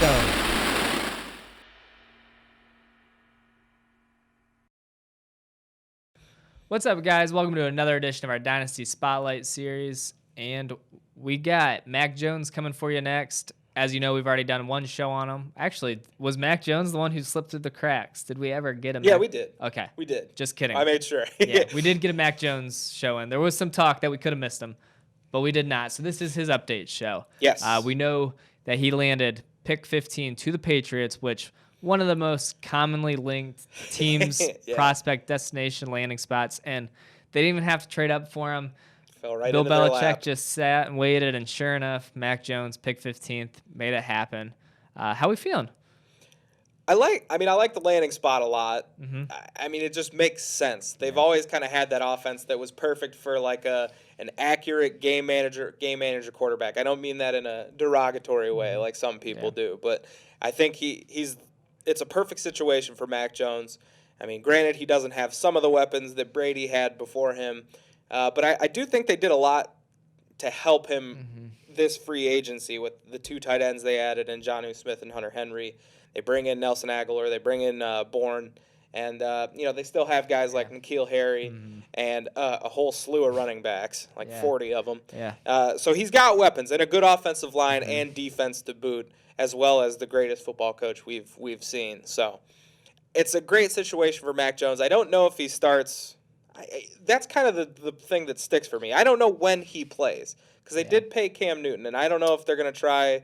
go. What's up, guys? Welcome to another edition of our Dynasty Spotlight series. And we got Mac Jones coming for you next. As you know, we've already done one show on him. Actually, was Mac Jones the one who slipped through the cracks? Did we ever get him? Yeah, we did. Okay. We did. Just kidding. I made sure. Yeah, we did get a Mac Jones show in. There was some talk that we could have missed him, but we did not. So this is his update show. Yes. We know that he landed pick 15 to the Patriots, which one of the most commonly linked teams, Yeah. prospect destination landing spots, and they didn't even have to trade up for him. Fell right Bill into their Belichick lap. just sat and waited, and sure enough, Mac Jones, pick 15th, made it happen. How we feeling? I like the landing spot a lot. Mm-hmm. I mean, it just makes sense. They've always kind of had that offense that was perfect for like an accurate game manager quarterback. I don't mean that in a derogatory way like some people do, but I think it's a perfect situation for Mac Jones. I mean, granted, he doesn't have some of the weapons that Brady had before him, but I do think they did a lot to help him this free agency with the two tight ends they added in Jonnu Smith and Hunter Henry. They bring in Nelson Aguilar. They bring in Bourne. And, they still have guys like N'Keal Harry and a whole slew of running backs, 40 of them. Yeah. So he's got weapons and a good offensive line and defense to boot, as well as the greatest football coach we've seen. So it's a great situation for Mac Jones. I don't know if he starts. That's kind of the thing that sticks for me. I don't know when he plays because they did pay Cam Newton, and I don't know if they're going to try.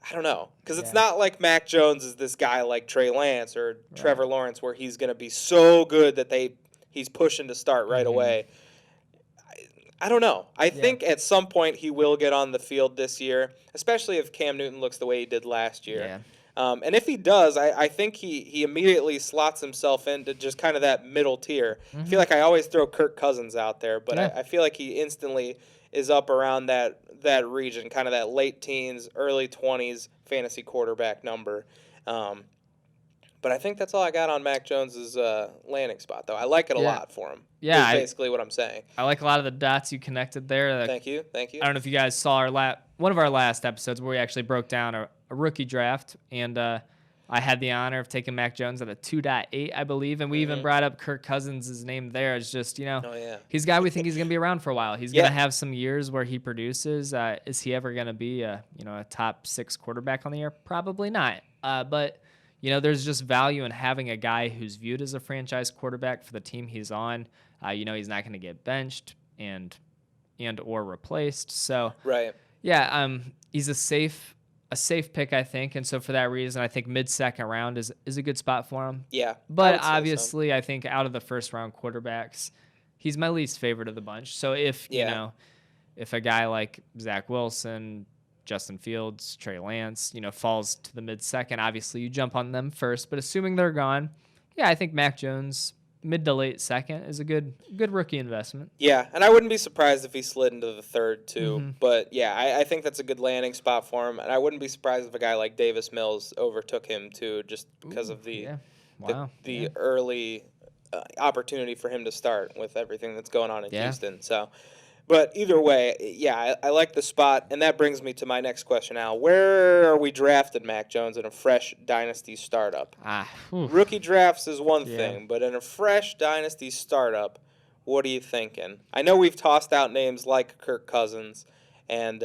I don't know, because it's not like Mac Jones is this guy like Trey Lance or Trevor Lawrence where he's going to be so good that he's pushing to start right away. I don't know. I think at some point he will get on the field this year, especially if Cam Newton looks the way he did last year. Yeah. And if he does, I think he immediately slots himself into just kind of that middle tier. I feel like I always throw Kirk Cousins out there, but I feel like he instantly is up around that region, kind of that late teens, early 20s fantasy quarterback number. But I think that's all I got on Mac Jones's landing spot, though. I like it a lot for him. Yeah, That's basically what I'm saying. I like a lot of the dots you connected there. Thank you. I don't know if you guys saw one of our last episodes where we actually broke down a rookie draft, and I had the honor of taking Mac Jones at a 2.8, I believe, and we even brought up Kirk Cousins' name there. It's just, he's a guy we think he's going to be around for a while. He's going to have some years where he produces. Is he ever going to be a top 6 quarterback on the year? Probably not. But there's just value in having a guy who's viewed as a franchise quarterback for the team he's on. He's not going to get benched and or replaced. So he's a safe pick, I think, and so for that reason, I think mid-second round is a good spot for him. Yeah, but obviously, I think out of the first-round quarterbacks, he's my least favorite of the bunch. So if if a guy like Zach Wilson, Justin Fields, Trey Lance, falls to the mid-second, obviously you jump on them first. But assuming they're gone, I think Mac Jones mid to late second is a good rookie investment. Yeah, and I wouldn't be surprised if he slid into the third too. But I think that's a good landing spot for him, and I wouldn't be surprised if a guy like Davis Mills overtook him too, just because of the early opportunity for him to start with everything that's going on in Houston. So. But either way, I like the spot, and that brings me to my next question, Al. Where are we drafting Mac Jones in a fresh Dynasty startup? Rookie drafts is one thing, but in a fresh Dynasty startup, what are you thinking? I know we've tossed out names like Kirk Cousins, and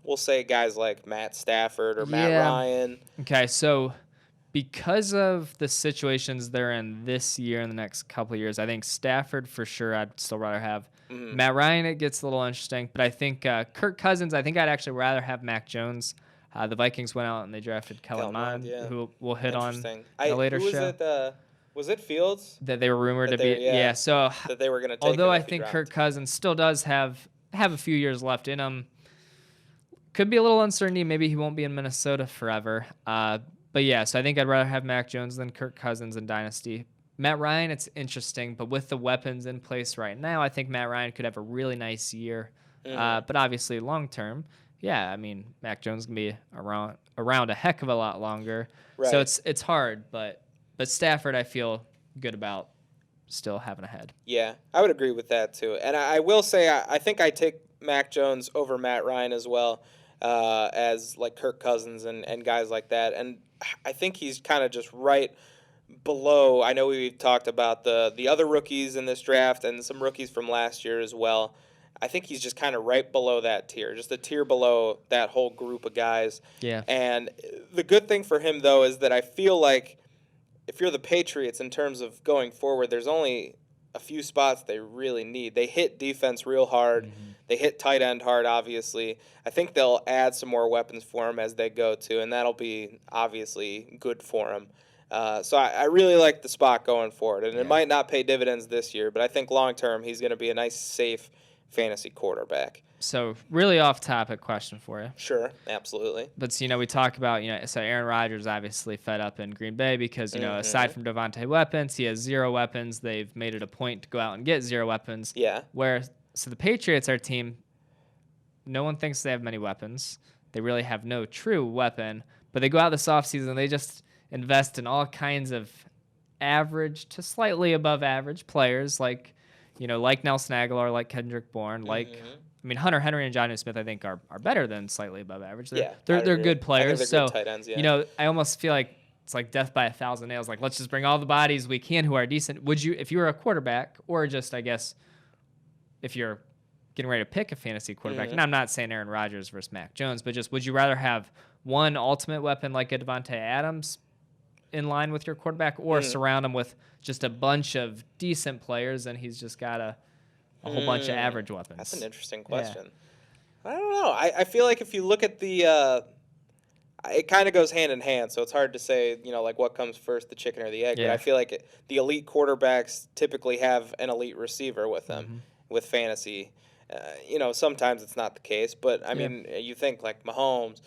we'll say guys like Matt Stafford or Matt Ryan. Okay, so because of the situations they're in this year and the next couple of years, I think Stafford for sure I'd still rather have. Matt Ryan, it gets a little interesting, but I think Kirk Cousins, I think I'd actually rather have Mac Jones. The Vikings went out and they drafted Kellen Mond, who we'll hit on in a later show. Was it Fields? That they were rumored to be. So that they were going to take. Although I think Kirk Cousins still does have a few years left in him. Could be a little uncertainty. Maybe he won't be in Minnesota forever. But so I think I'd rather have Mac Jones than Kirk Cousins in Dynasty. Matt Ryan, it's interesting, but with the weapons in place right now, I think Matt Ryan could have a really nice year. But obviously, long term, Mac Jones can be around a heck of a lot longer. Right. So it's hard, but Stafford, I feel good about still having ahead. Yeah, I would agree with that too. And I will say I think I take Mac Jones over Matt Ryan as well. as like Kirk Cousins and guys like that. And I think he's kind of just right below. I know we've talked about the other rookies in this draft and some rookies from last year as well. I think he's just kind of right below that tier, just a tier below that whole group of guys. Yeah. And the good thing for him, though, is that I feel like if you're the Patriots in terms of going forward, there's only a few spots they really need. They hit defense real hard. Mm-hmm. They hit tight end hard, obviously. I think they'll add some more weapons for him as they go to, and that'll be obviously good for him. So I really like the spot going forward, and it might not pay dividends this year, but I think long term he's going to be a nice, safe fantasy quarterback. So really off-topic question for you. Sure, absolutely. But we talk about so Aaron Rodgers obviously fed up in Green Bay because aside from Devontae weapons, he has 0 weapons. They've made it a point to go out and get 0 weapons. Yeah. So the Patriots, our team, no one thinks they have many weapons. They really have no true weapon, but they go out this offseason and they just invest in all kinds of average to slightly above average players like Nelson Aguilar, like Kendrick Bourne, Hunter Henry and Jonnu Smith, I think, are better than slightly above average. They're good players. They're good tight ends, yeah. I almost feel like it's like death by 1,000 nails. Like, let's just bring all the bodies we can who are decent. Would you, if you were a quarterback, or just, I guess, if you're getting ready to pick a fantasy quarterback, and I'm not saying Aaron Rodgers versus Mac Jones, but just would you rather have one ultimate weapon like a Devontae Adams in line with your quarterback, or surround him with just a bunch of decent players and he's just got a whole bunch of average weapons? That's an interesting question. Yeah. I don't know. I feel like if you look at the it kind of goes hand in hand, so it's hard to say, like what comes first, the chicken or the egg. Yeah. But I feel like the elite quarterbacks typically have an elite receiver with them with fantasy. Sometimes it's not the case, but I mean, you think like Mahomes,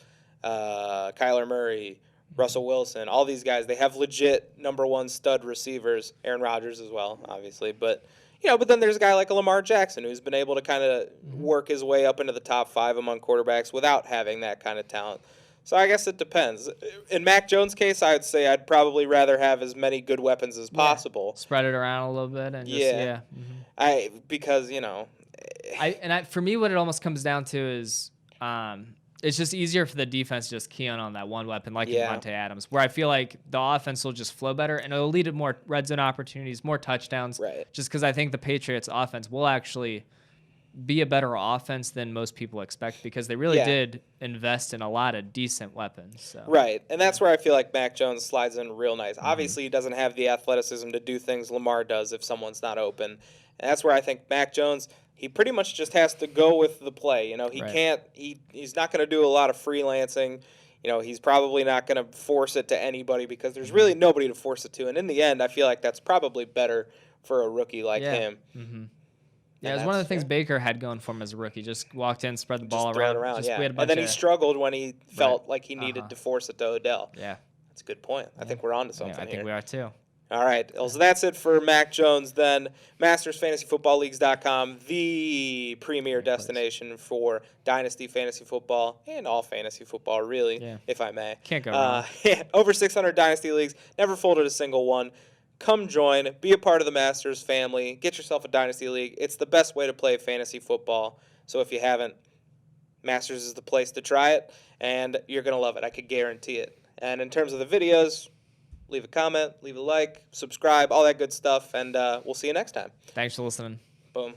Kyler Murray, Russell Wilson, all these guys, they have legit number 1 stud receivers. Aaron Rodgers as well, obviously, but then there's a guy like a Lamar Jackson who's been able to kind of work his way up into the top 5 among quarterbacks without having that kind of talent. So I guess it depends. In Mac Jones' case, I would say I'd probably rather have as many good weapons as possible. Spread it around a little bit and just because for me, what it almost comes down to is it's just easier for the defense to just key on that one weapon like Devontae Adams, where I feel like the offense will just flow better and it'll lead to more red zone opportunities, more touchdowns. Right. Just because I think the Patriots offense will actually be a better offense than most people expect because they really did invest in a lot of decent weapons. So. Right, and that's where I feel like Mac Jones slides in real nice. Obviously, he doesn't have the athleticism to do things Lamar does if someone's not open. And that's where I think Mac Jones, he pretty much just has to go with the play. He can't. He's not going to do a lot of freelancing. He's probably not going to force it to anybody because there's really nobody to force it to. And in the end, I feel like that's probably better for a rookie like him. Mm-hmm. Yeah, it was one of the things Baker had going for him as a rookie. Just walked in, spread the ball around. And then he struggled when he felt like he needed to force it to Odell. Yeah. That's a good point. I think we're on to something here. I think we are too. All right. Well, so that's it for Mac Jones then. MastersFantasyFootballLeagues.com, the premier destination for Dynasty Fantasy Football and all fantasy football, really, if I may. Can't go wrong. Over 600 Dynasty Leagues. Never folded a single one. Come join. Be a part of the Masters family. Get yourself a Dynasty League. It's the best way to play fantasy football. So if you haven't, Masters is the place to try it, and you're going to love it. I could guarantee it. And in terms of the videos, leave a comment, leave a like, subscribe, all that good stuff, and we'll see you next time. Thanks for listening. Boom.